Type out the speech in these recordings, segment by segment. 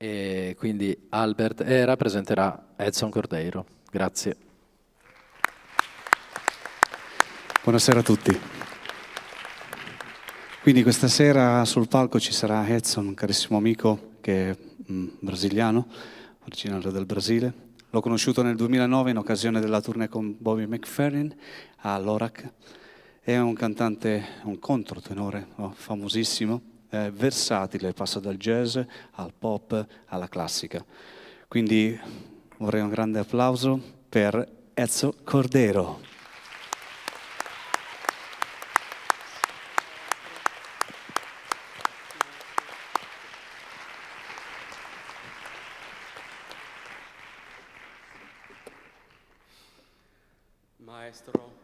e quindi Albert Era presenterà Edson Cordeiro. Grazie. Buonasera a tutti. Quindi questa sera sul palco ci sarà Edson, un carissimo amico che è brasiliano, originario del Brasile. L'ho conosciuto nel 2009 in occasione della tournée con Bobby McFerrin all'Orac. È un cantante, un controtenore famosissimo, versatile, passa dal jazz al pop alla classica. Quindi vorrei un grande applauso per Edson Cordeiro. Maestro.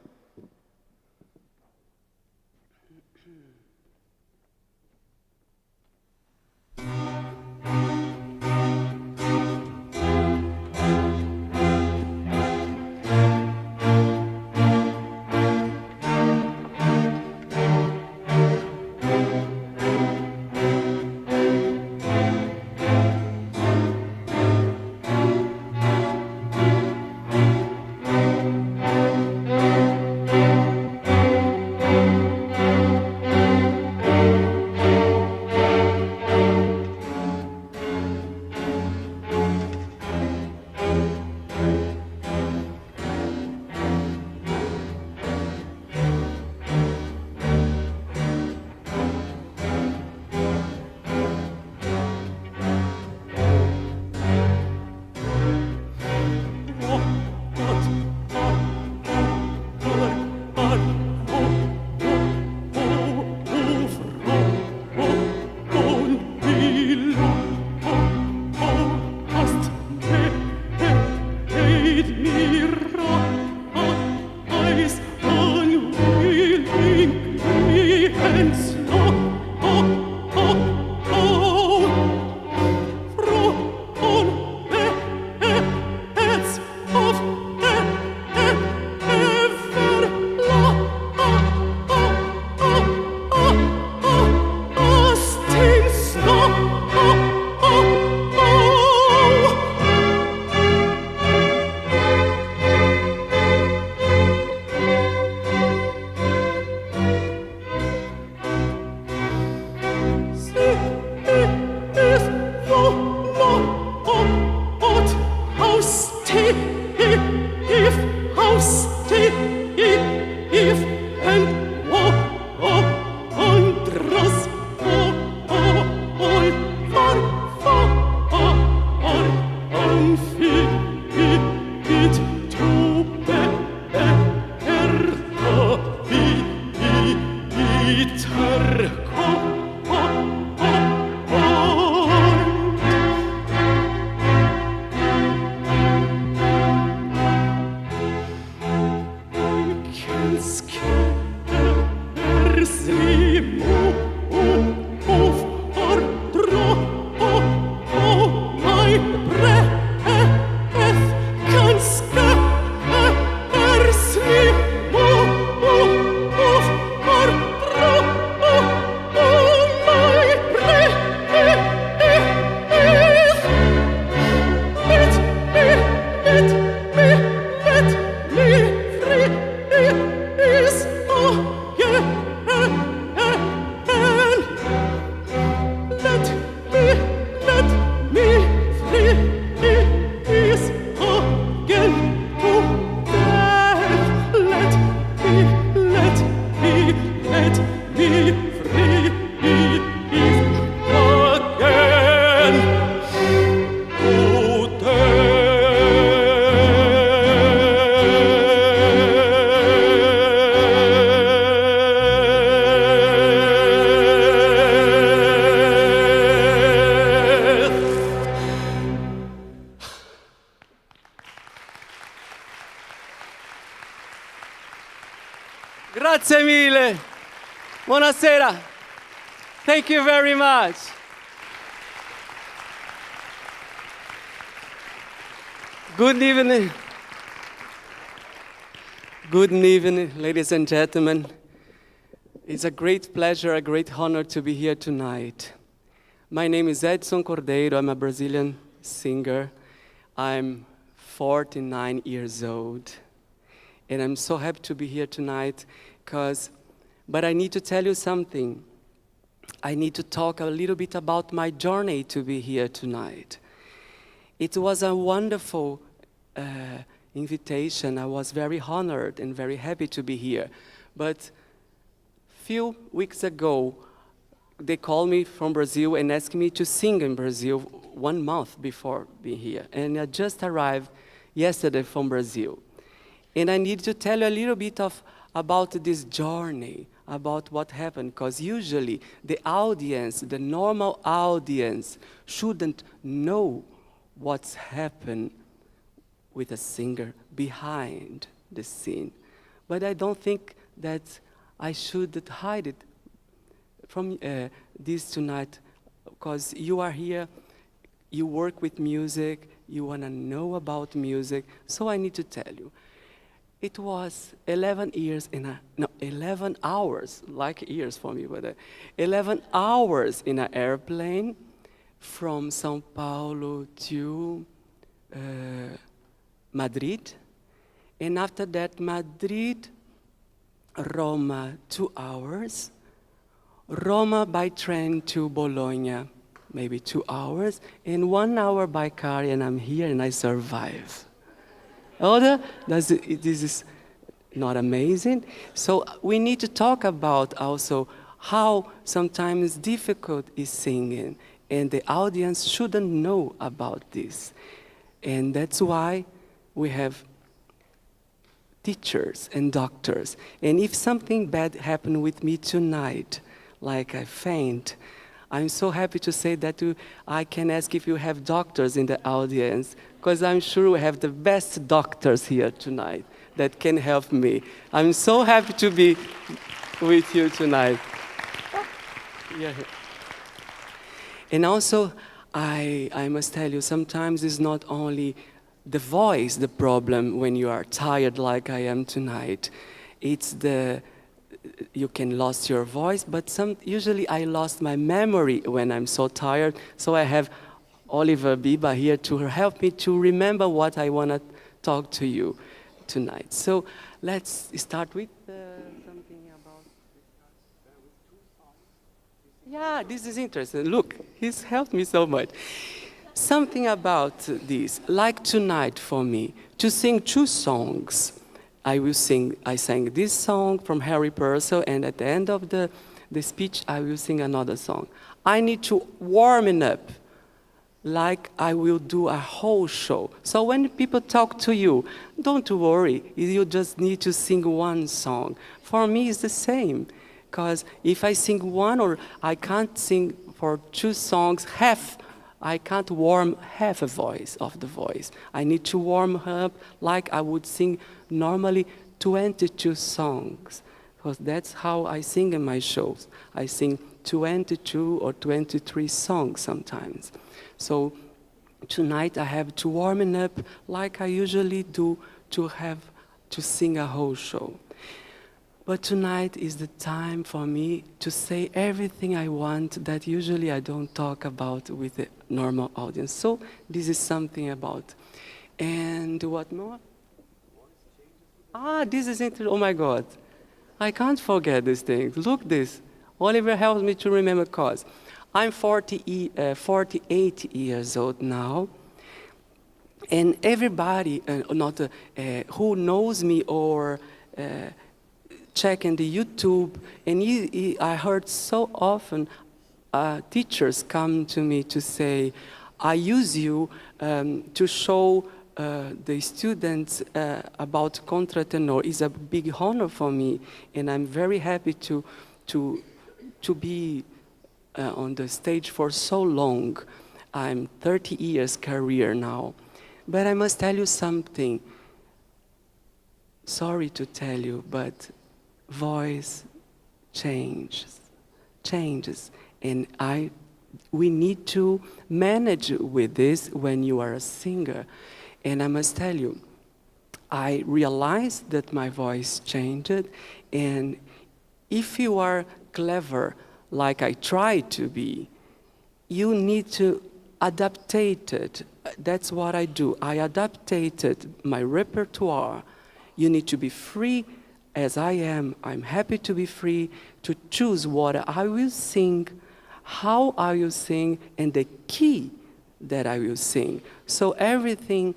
Grazie mille. Buonasera. Thank you very much. Good evening. Good evening, ladies and gentlemen. It's a great pleasure, a great honor to be here tonight. My name is Edson Cordeiro. I'm a Brazilian singer. I'm 49 years old. And I'm so happy to be here tonight but I need to tell you something. I need to talk a little bit about my journey to be here tonight. It was a wonderful invitation. I was very honored and very happy to be here. But few weeks ago, they called me from Brazil and asked me to sing in Brazil 1 month before being here. And I just arrived yesterday from Brazil. And I need to tell you a little bit about this journey, about what happened, because usually the audience, the normal audience, shouldn't know what's happened with a singer behind the scene. But I don't think that I should hide it from this tonight, because you are here, you work with music, you want to know about music, so I need to tell you. It was 11 hours, like years for me, but 11 hours in an airplane from São Paulo to Madrid. And after that, Madrid, Roma, 2 hours. Roma by train to Bologna, maybe 2 hours. And 1 hour by car, and I'm here and I survive. This is not amazing? So we need to talk about also how sometimes difficult is singing, and the audience shouldn't know about this. And that's why we have teachers and doctors. And if something bad happened with me tonight, like I faint, I'm so happy to say that I can ask if you have doctors in the audience, because I'm sure we have the best doctors here tonight that can help me. I'm so happy to be with you tonight. Yeah. And also, I must tell you, sometimes it's not only the voice the problem when you are tired like I am tonight. It's you can lose your voice, but usually I lost my memory when I'm so tired, so I have Oliver Biba here to help me to remember what I want to talk to you tonight. So let's start with something about... Yeah, this is interesting. Look, he's helped me so much. Something about this, like tonight for me, to sing 2 songs. I sang this song from Harry Purcell, and at the end of the speech, I will sing another song. I need to warm it up, like I will do a whole show. So when people talk to you, don't worry, you just need to sing 1 song. For me, it's the same, because if I sing 1, or I can't sing for 2 songs, I can't warm half a voice of the voice. I need to warm up like I would sing normally 22 songs, because that's how I sing in my shows. I sing 22 or 23 songs sometimes. So tonight I have to warm it up like I usually do to sing a whole show. But tonight is the time for me to say everything I want that usually I don't talk about with the normal audience. So this is something about. And what more? This is interesting. Oh my God. I can't forget these things. Look this. Oliver helps me to remember cause. I'm 48 years old now. And everybody who knows me or checking the YouTube, and I heard so often teachers come to me to say, I use you to show the students about contratenor. Is a big honor for me, and I'm very happy to be on the stage for so long. I'm 30 years career now. But I must tell you something. Sorry to tell you, but voice changes. And we need to manage with this when you are a singer. And I must tell you, I realized that my voice changed, and if you are clever, like I try to be, you need to adaptate it. That's what I do. I adaptated my repertoire. You need to be free as I am. I'm happy to be free to choose what I will sing, how I will sing, and the key that I will sing. So everything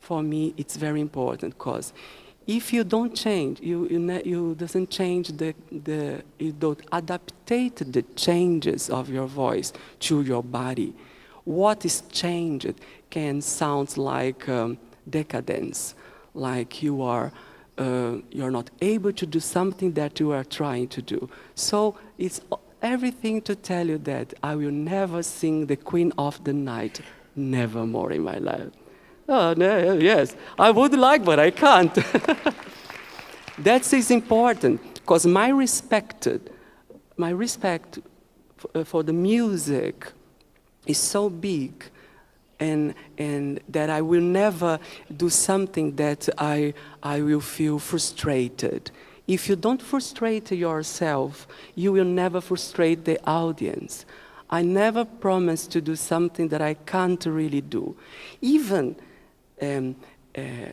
for me, it's very important, because if you don't change, you doesn't change you don't adaptate the changes of your voice to your body. What is changed can sound like decadence, like you're not able to do something that you are trying to do. So it's everything to tell you that I will never sing the Queen of the Night, never more in my life. Oh, no, yes, I would like, but I can't. That is important, because my respect for the music is so big, and that I will never do something that I will feel frustrated. If you don't frustrate yourself, you will never frustrate the audience. I never promise to do something that I can't really do. Even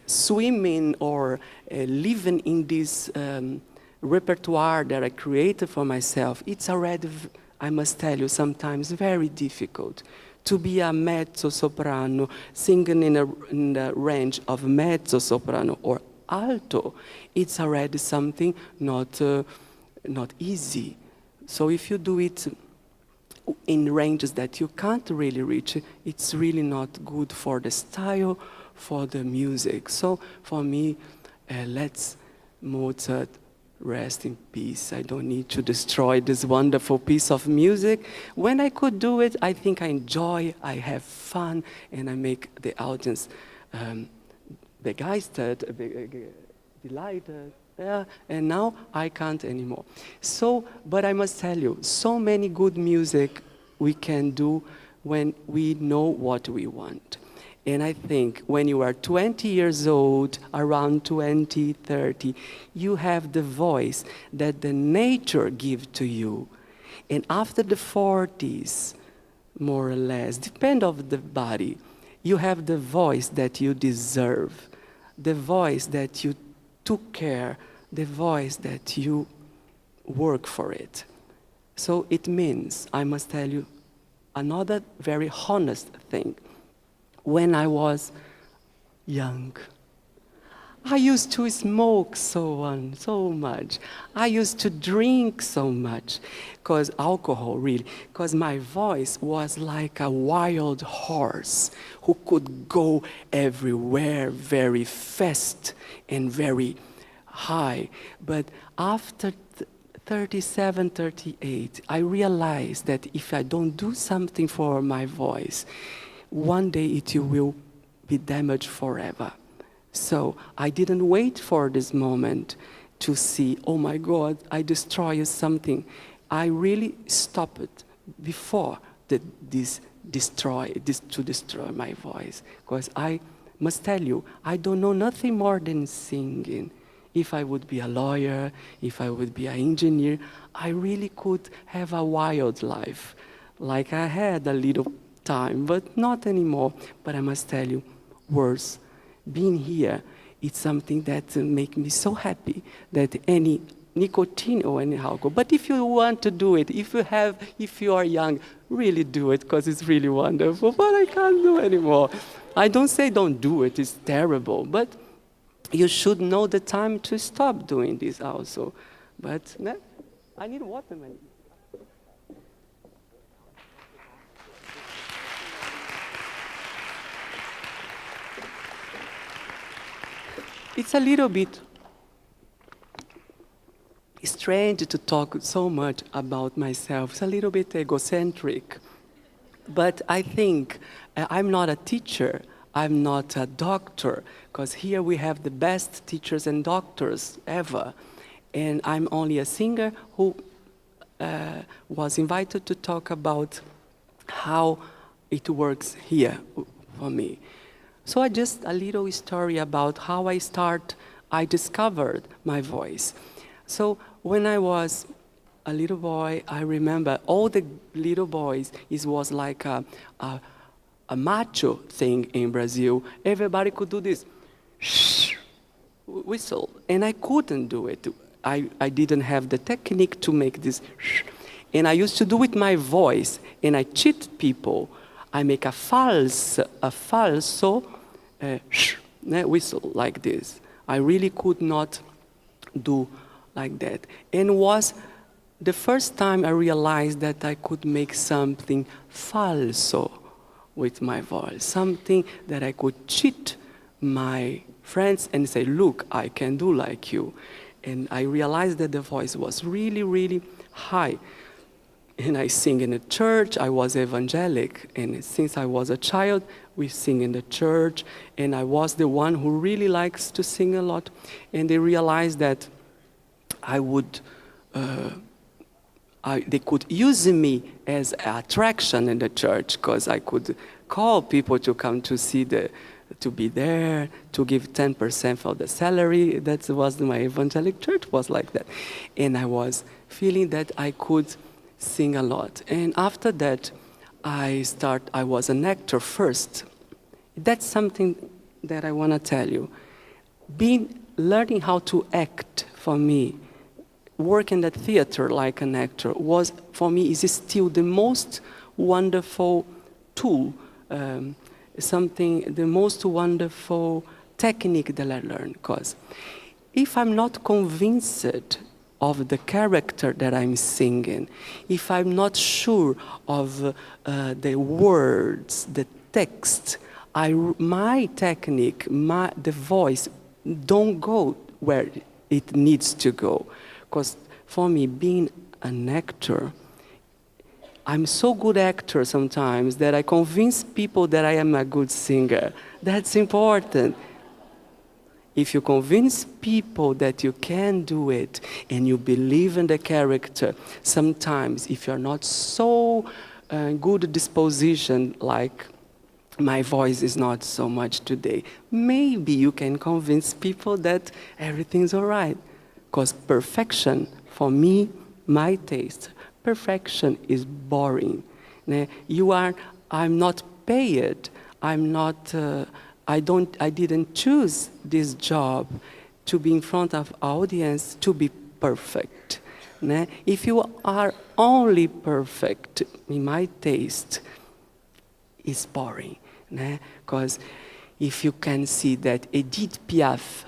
swimming or living in this repertoire that I created for myself, it's already, I must tell you, sometimes very difficult. To be a mezzo-soprano, singing in the range of mezzo-soprano or alto, it's already something not easy. So if you do it in ranges that you can't really reach, it's really not good for the style, for the music. So for me, let's Mozart rest in peace. I don't need to destroy this wonderful piece of music. When I could do it, I think I enjoy, I have fun, and I make the audience begeistert, delighted. Yeah, and now I can't anymore. So, but I must tell you, so many good music we can do when we know what we want. And I think when you are 20 years old, around 20, 30, you have the voice that the nature gives to you. And after the 40s, more or less, depend on the body, you have the voice that you deserve, the voice that you took care, the voice that you work for it. So it means, I must tell you, another very honest thing. When I was young, I used to smoke so much. I used to drink so much, because alcohol, really, because my voice was like a wild horse who could go everywhere very fast and very high. But after 37, 38, I realized that if I don't do something for my voice, one day it will be damaged forever. So I didn't wait for this moment to see, oh my God, I destroyed something. I really stopped it before to destroy my voice. Because I must tell you, I don't know nothing more than singing. If I would be a lawyer, if I would be an engineer, I really could have a wild life. Like I had a little time, but not anymore. But I must tell you, worse, being here, it's something that makes me so happy that any nicotine or any alcohol. But if you want to do it, if you are young, really do it, because it's really wonderful. But I can't do anymore. I don't say don't do it, it's terrible. But you should know the time to stop doing this also. But I need water, man. It's a little bit strange to talk so much about myself. It's a little bit egocentric. But I think I'm not a teacher. I'm not a doctor, because here we have the best teachers and doctors ever. And I'm only a singer who was invited to talk about how it works here for me. So just a little story about how I discovered my voice. So when I was a little boy, I remember all the little boys, it was like a macho thing in Brazil. Everybody could do this whistle, and I couldn't do it. I didn't have the technique to make this, and I used to do it with my voice, and I cheat people. I make a falso whistle like this. I really could not do like that. And was the first time I realized that I could make something falso with my voice, something that I could cheat my friends and say, look, I can do like you. And I realized that the voice was really, really high. And I sing in a church. I was evangelic, and since I was a child, we sing in the church, and I was the one who really likes to sing a lot. And they realized that they could use me as an attraction in the church, because I could call people to come to see to be there, to give 10% of the salary. That was my evangelic church was like that. And I was feeling that I could sing a lot. And after that, I was an actor first. That's something that I want to tell you. Learning how to act for me, work in the theater like an actor, was for me is still the most wonderful tool, the most wonderful technique that I learned. Because if I'm not convinced of the character that I'm singing, if I'm not sure of the words, the text, my technique, the voice don't go where it needs to go. Because for me, being an actor, I'm so good actor sometimes that I convince people that I am a good singer. That's important. If you convince people that you can do it and you believe in the character, sometimes if you're not so good disposition, like my voice is not so much today, maybe you can convince people that everything's all right. Because perfection, for me, my taste, perfection is boring. I'm not paid. I didn't choose this job to be in front of audience to be perfect. If you are only perfect, in my taste, it's boring. Because if you can see that Edith Piaf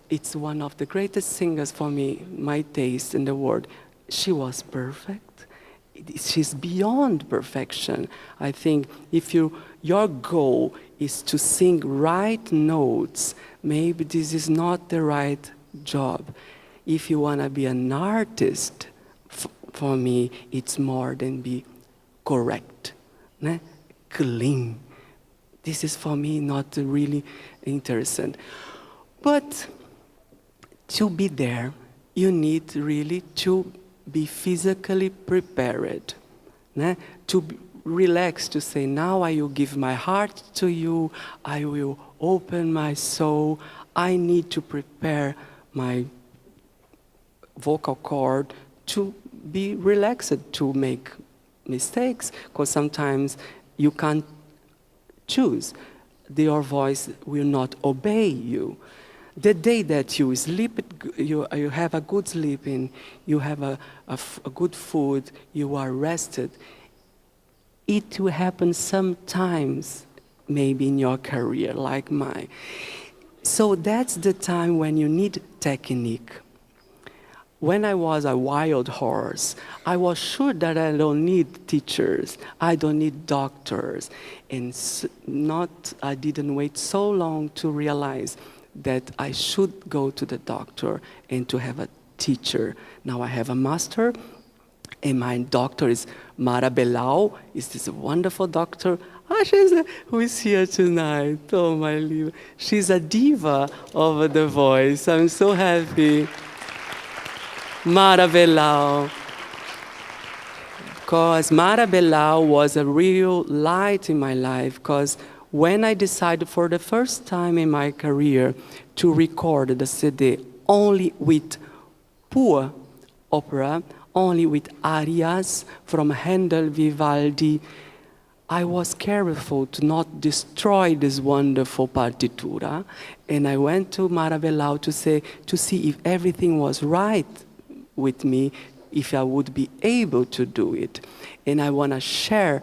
it's one of the greatest singers for me, my taste in the world. She was perfect. She's beyond perfection. I think if your goal is to sing right notes, maybe this is not the right job. If you want to be an artist, for me, it's more than be correct, clean. This is for me not really interesting. But to be there, you need really to be physically prepared, to relax, to say, now I will give my heart to you, I will open my soul, I need to prepare my vocal cord to be relaxed, to make mistakes, because sometimes you can't choose. Your voice will not obey you. The day that you sleep, you have a good sleeping, you have a good food, you are rested, it will happen sometimes, maybe in your career, like mine. So that's the time when you need technique. When I was a wild horse, I was sure that I don't need teachers, I don't need doctors, and I didn't wait so long to realize that I should go to the doctor and to have a teacher. Now I have a master, and my doctor is Mara Belau, is this wonderful doctor. Who is here tonight? Oh, my Liebe. She's a diva of the voice. I'm so happy. Mara Belau. Because Mara Belau was a real light in my life, because when I decided for the first time in my career to record the CD only with pure opera, only with arias from Handel, Vivaldi. I was careful to not destroy this wonderful partitura, and I went to Maravilhau to see if everything was right with me, if I would be able to do it. And I want to share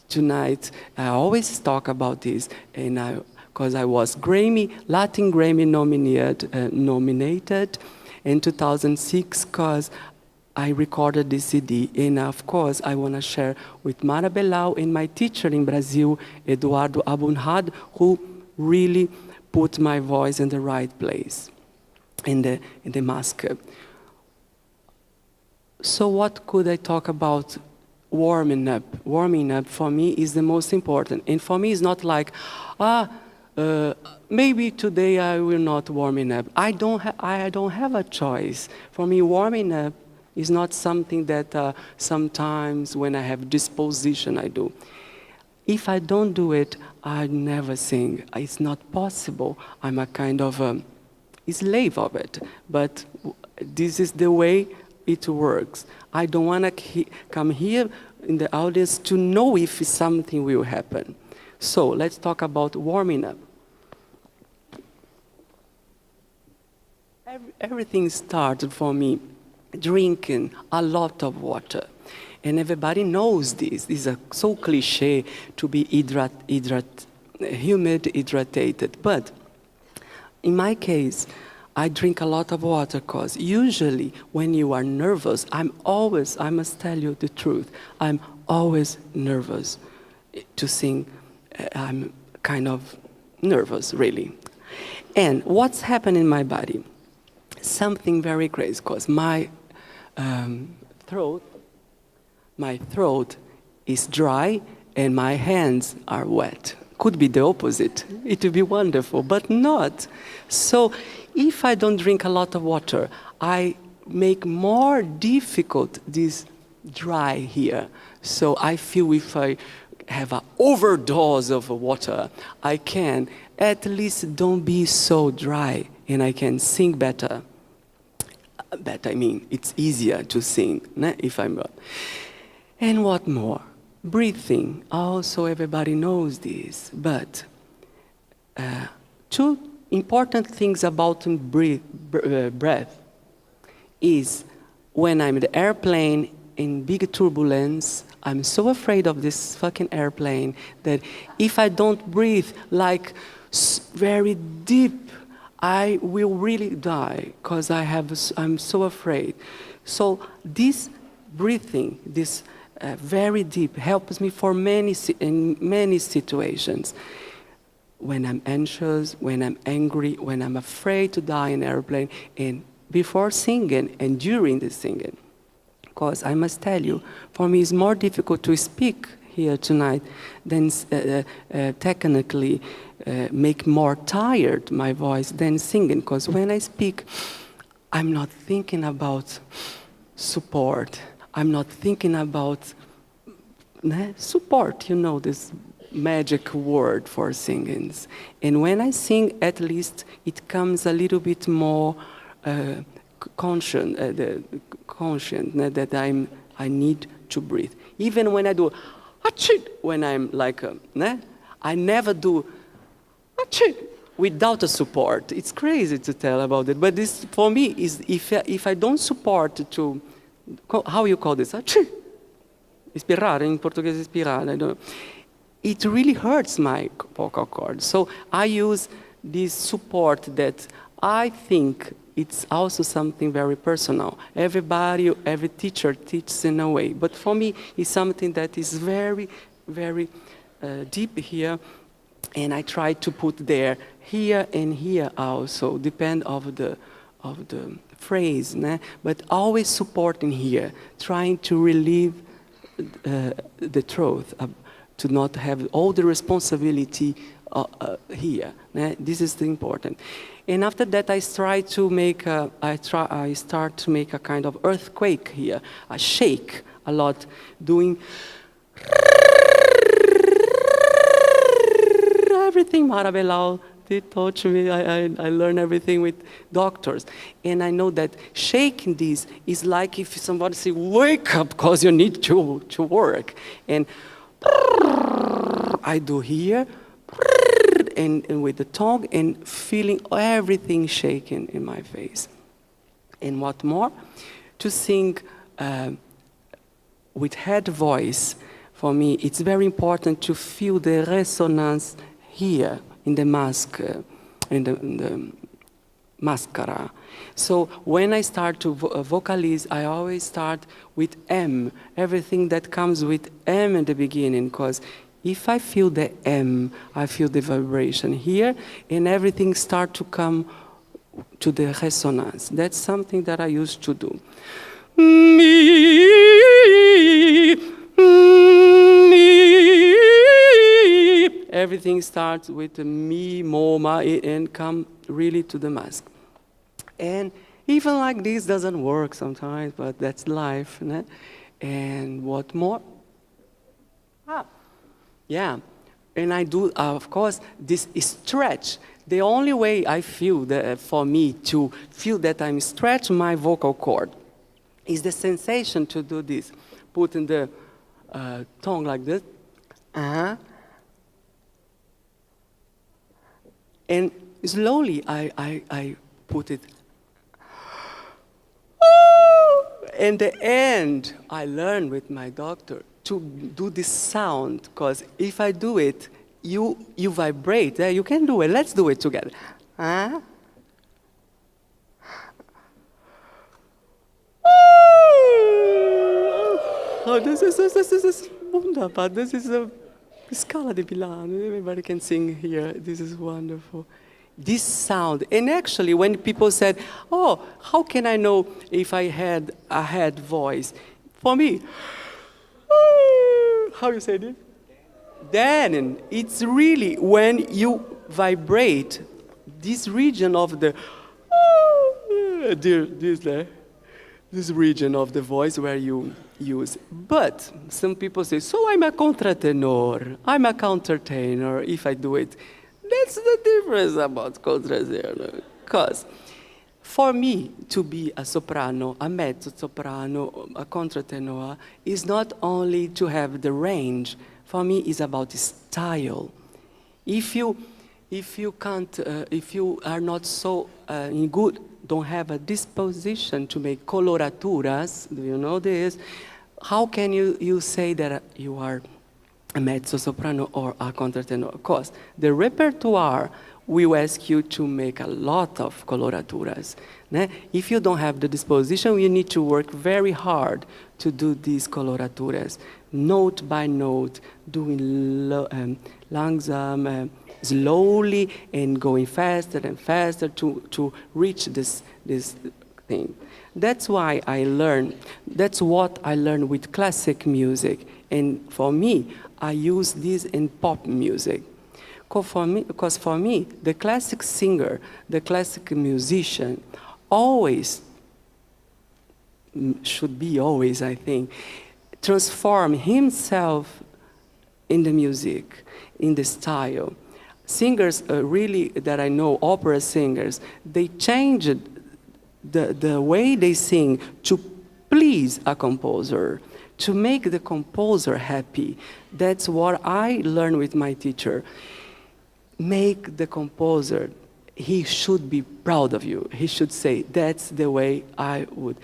tonight. I always talk about this, and because I was Latin Grammy nominated in 2006, because I recorded this CD, and of course I want to share with Maravilhau and my teacher in Brazil, Eduardo Abunhad, who really put my voice in the right place, in the mask. So what could I talk about? Warming up. Warming up for me is the most important, and for me it's not like, maybe today I will not warming up. I don't have a choice. For me, warming up is not something that sometimes when I have disposition I do. If I don't do it, I never sing. It's not possible. I'm a kind of a slave of it. But this is the way it works. I don't want to come here in the audience to know if something will happen. So let's talk about warming up. Everything started for me drinking a lot of water. And everybody knows this. This is so cliche to be humid, hydrated. But in my case, I drink a lot of water because usually when you are nervous, I must tell you the truth, I'm always nervous to sing. I'm kind of nervous, really. And what's happened in my body? Something very crazy, because my throat is dry and my hands are wet. Could be the opposite. It would be wonderful, but not. So if I don't drink a lot of water, I make more difficult this dry here. So I feel if I have an overdose of water, I can at least don't be so dry and I can sing better. I mean, it's easier to sing if I'm... And what more? Breathing. Also, everybody knows this, but two important things about breath is when I'm in the airplane in big turbulence, I'm so afraid of this fucking airplane that if I don't breathe like very deep, I will really die because I'm so afraid. So this breathing, this very deep, helps me for in many situations. When I'm anxious, when I'm angry, when I'm afraid to die in an airplane, and before singing and during the singing. Because I must tell you, for me it's more difficult to speak here tonight than technically make more tired my voice than singing. Because when I speak, I'm not thinking about support. I'm not thinking about support, this magic word for singings. And when I sing, at least it comes a little bit more conscient that I need to breathe. Even when I do achoo, when I'm like, I never do achoo without a support. It's crazy to tell about it, but this for me is if I don't support to, how you call this? Achoo. Ispirare, in Portuguese ispirare, I don't know. It really hurts my vocal cords. So I use this support that I think it's also something very personal. Everybody, every teacher teaches in a way. But for me, it's something that is very, very deep here. And I try to put there, here and here also, depend of the phrase. But always supporting here, trying to relieve the truth, to not have all the responsibility here. This is the important. And after that, I start to make a kind of earthquake here, a shake a lot, doing everything Maravilhau They taught me, I learned everything with doctors. And I know that shaking this is like if somebody say, wake up, because you need to work. And I do here, and with the tongue, and feeling everything shaking in my face. And what more? To sing with head voice, for me, it's very important to feel the resonance here in the mask, in the mascara. So when I start to vocalize, I always start with M, everything that comes with M in the beginning, because if I feel the M, I feel the vibration here, and everything start to come to the resonance. That's something that I used to do. Everything starts with mi, mo, ma, and come really to the mask. And even like this doesn't work sometimes, but that's life. Né? And what more? Yeah, and I do, of course, this stretch. The only way I feel that, for me to feel that I'm stretching my vocal cord is the sensation to do this. Putting the tongue like this. And slowly I put it. And the end, I learned with my doctor to do this sound, because if I do it, you vibrate. You can do it. Let's do it together. Oh, this is wunderbar. This is a Scala di Milano. Everybody can sing here. This is wonderful. This sound, and actually when people said, oh, how can I know if I had a head voice? For me, how you say this? Then it's really when you vibrate this region of the, this region of the voice where you use. But some people say, so I'm a contratenor, I'm a countertenor if I do it. That's the difference about contratenor. Because for me to be a soprano, a mezzo soprano, a contratenor, is not only to have the range. For me, it's about style. If you can't, if you are not so good, don't have a disposition to make coloraturas, do you know this? How can you say that you are a mezzo soprano or a contratenor? Of course, the repertoire will ask you to make a lot of coloraturas. Né? If you don't have the disposition, you need to work very hard to do these coloraturas, note by note, doing langsam, slowly, and going faster and faster to reach this thing. That's why I learned, that's what I learned with classic music. And for me, I use this in pop music. Because for me, the classic singer, the classic musician, always, should be always, I think, transform himself in the music, in the style. Singers, really, that I know, opera singers, they changed the way they sing to please a composer, to make the composer happy. That's what I learned with my teacher. Make the composer, he should be proud of you. He should say, that's the way I would.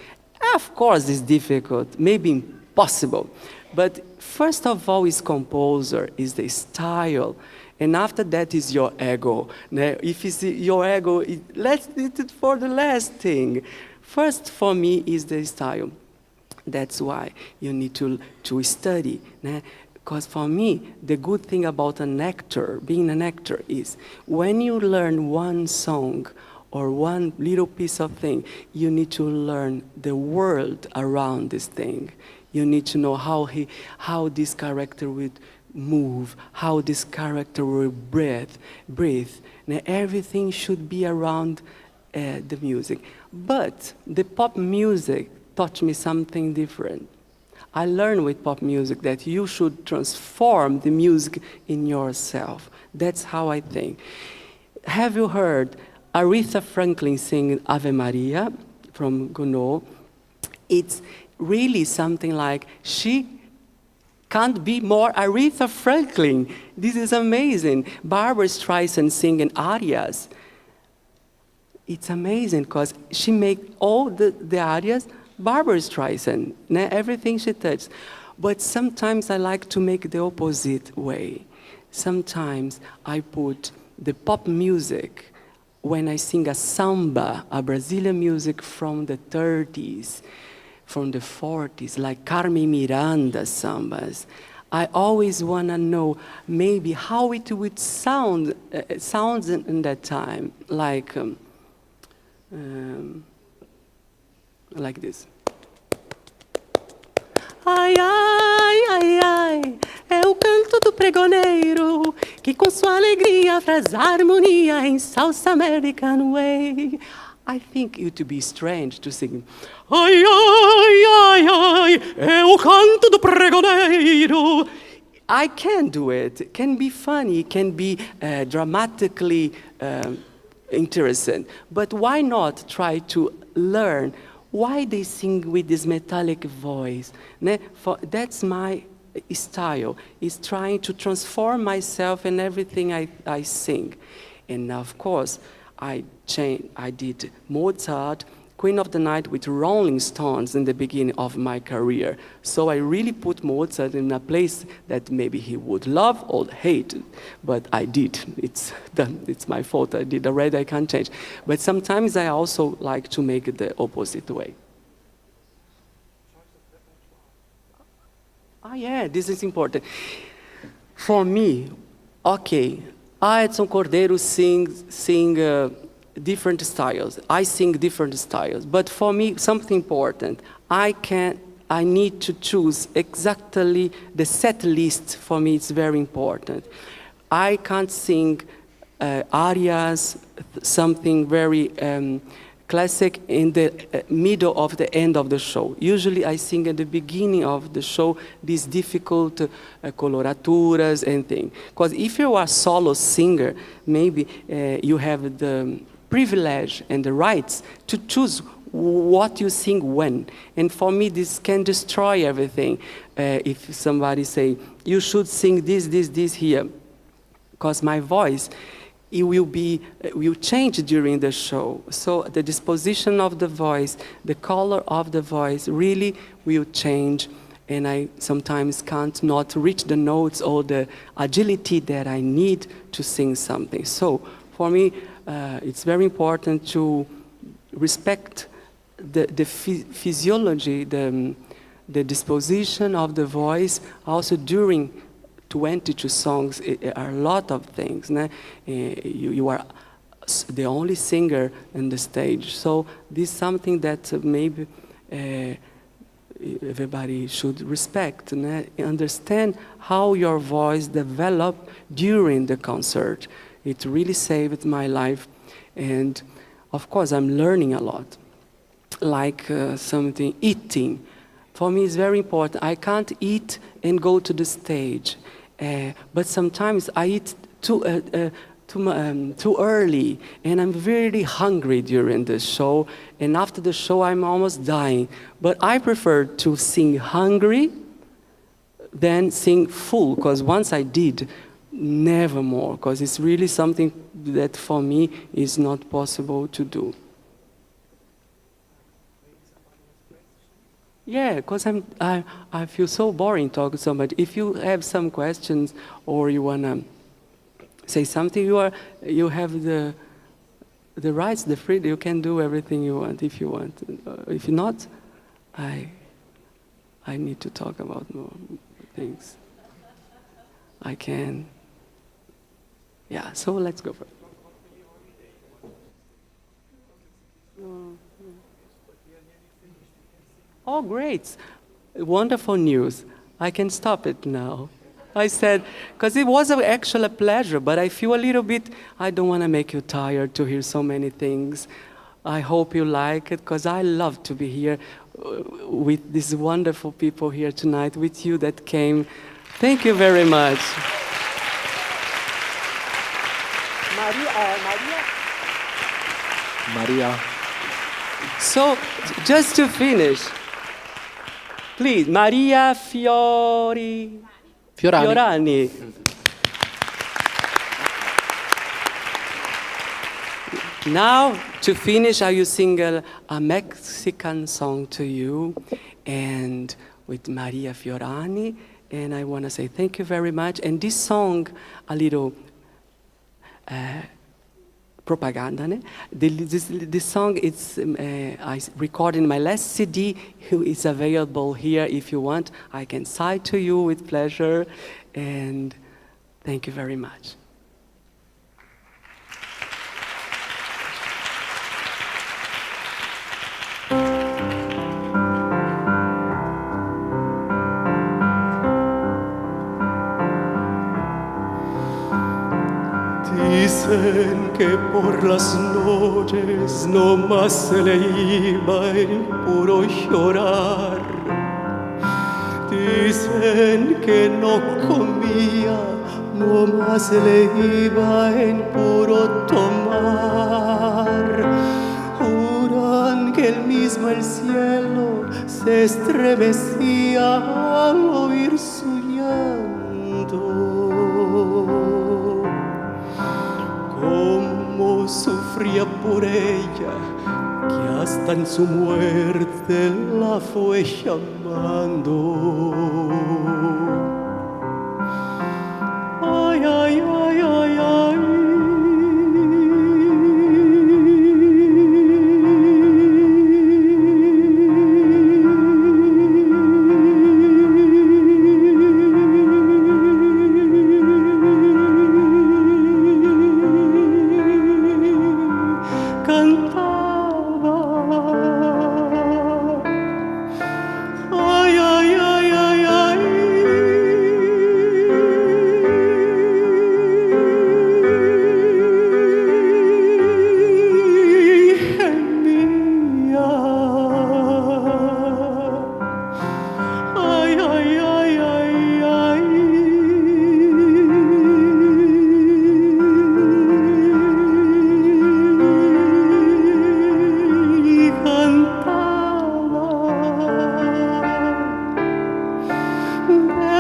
Of course, it's difficult, maybe impossible. But first of all is composer, is the style. And after that is your ego. Now, if it's your ego, let's do it for the last thing. First for me is the style. That's why you need to study. Because for me, the good thing about an actor, being an actor, is when you learn one song or one little piece of thing, you need to learn the world around this thing. You need to know how this character would move, how this character will breathe. Now, everything should be around the music. But the pop music taught me something different. I learned with pop music that you should transform the music in yourself. That's how I think. have you heard Aretha Franklin sing Ave Maria from Gounod? It's really something like, she can't be more Aretha Franklin. This is amazing. Barbra Streisand singing arias. It's amazing because she make all the arias Barbra Streisand, everything she touches. But sometimes I like to make the opposite way. Sometimes I put the pop music when I sing a samba, a Brazilian music from the 30s, from the 40s, like Carmen Miranda sambas. I always want to know maybe how it would sounds in that time, like this. Ai, ai, ai, ai, é o canto do pregoneiro que com sua alegria traz harmonia em salsa American way. I think it would be strange to sing, ai, ai, ai, ai, é o canto do pregoneiro. I can do it. It can be funny, it can be dramatically interesting. But why not try to learn why they sing with this metallic voice? That's my style, is trying to transform myself in everything I sing. And of course, I did Mozart, Queen of the Night with Rolling Stones in the beginning of my career. So I really put Mozart in a place that maybe he would love or hate, but I did. It's done. It's my fault. I did already. I can't change. But sometimes I also like to make it the opposite way. Ah, yeah, this is important. For me, okay, Edson Cordeiro sing different styles. I sing different styles. But for me, something important. I need to choose exactly the set list. For me, it's very important. I can't sing arias, something very classic in the middle of the end of the show. Usually I sing at the beginning of the show these difficult coloraturas and things. Because if you are a solo singer, maybe you have the privilege and the rights to choose what you sing when. And for me, this can destroy everything. If somebody say, you should sing this here. Because my voice, it will change during the show. So the disposition of the voice, the color of the voice really will change. And I sometimes can't not reach the notes or the agility that I need to sing something. So for me, it's very important to respect the physiology, the disposition of the voice, also during 22 songs. Are a lot of things. You are the only singer on the stage. So this is something that maybe everybody should respect and understand how your voice developed during the concert. It really saved my life. And of course, I'm learning a lot. Like something, eating. For me, it's very important. I can't eat and go to the stage. But sometimes I eat too early, and I'm very hungry during the show, and after the show I'm almost dying. But I prefer to sing hungry than sing full, because once I did, never more, because it's really something that for me is not possible to do. Yeah, because I feel so boring talking so much. If you have some questions or you wanna say something, you have the rights, the freedom. You can do everything you want if you want. If not, I need to talk about more things. I can. Yeah. So let's go for it. Oh, great. Wonderful news. I can stop it now. I said, because it was actually a pleasure, but I feel a little bit, I don't want to make you tired to hear so many things. I hope you like it, because I love to be here with these wonderful people here tonight, with you that came. Thank you very much. Maria. So, just to finish, please, Maria Fiorani. Now, to finish, I will sing a Mexican song to you, and with Maria Fiorani, and I want to say thank you very much. And this song, a little propaganda. Ne? This song, I recorded in my last CD. It's available here if you want. I can cite to you with pleasure, and thank you very much. Dicen que por las noches no más se le iba en puro llorar. Dicen que no comía, no más se le iba en puro tomar. Juran que el cielo se estremecía al oír su llanto. Cómo sufría por ella, que hasta en su muerte la fue llamando. Ay, ay, ay, ay, ay.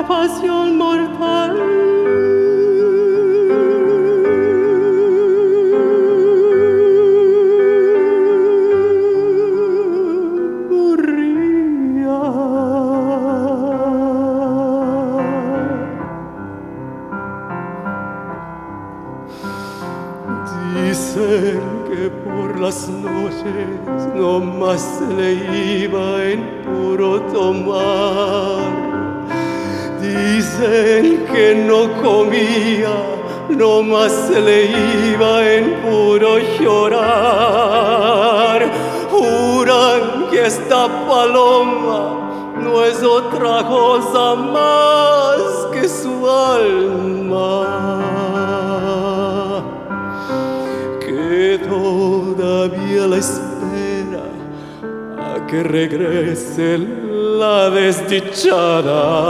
Pasión mortal. Murría. Dicen que por las noches no más se le iba en puro tomar. Dicen que no comía, no más se le iba en puro llorar. Juran que esta paloma no es otra cosa más que su alma, que todavía la espera a que regrese la desdichada.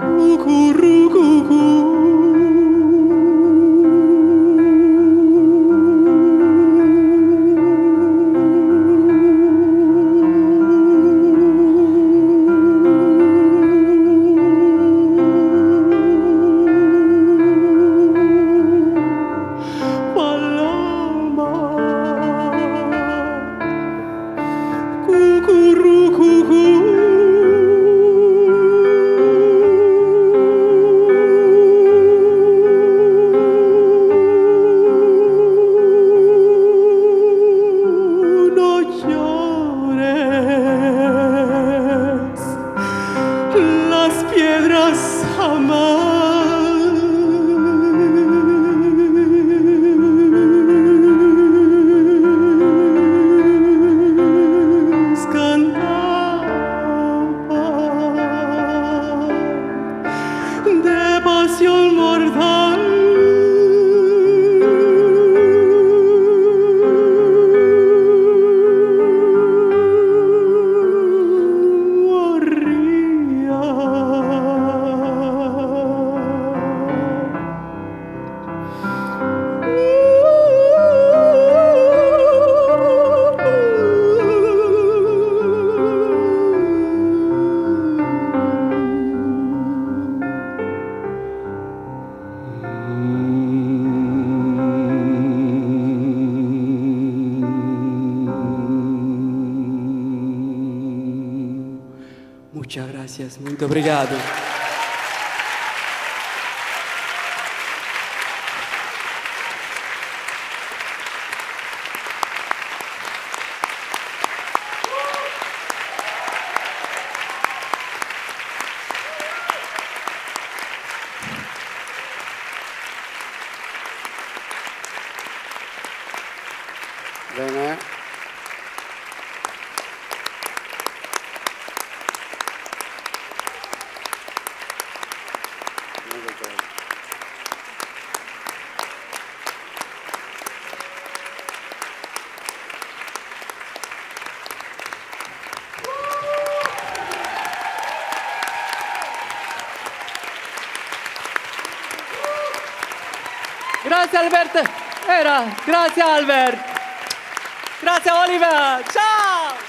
Cucurrucucú. Gracias, muito obrigado. Bene. Grazie Albert. Grazie Albert. Grazie Oliver. Ciao.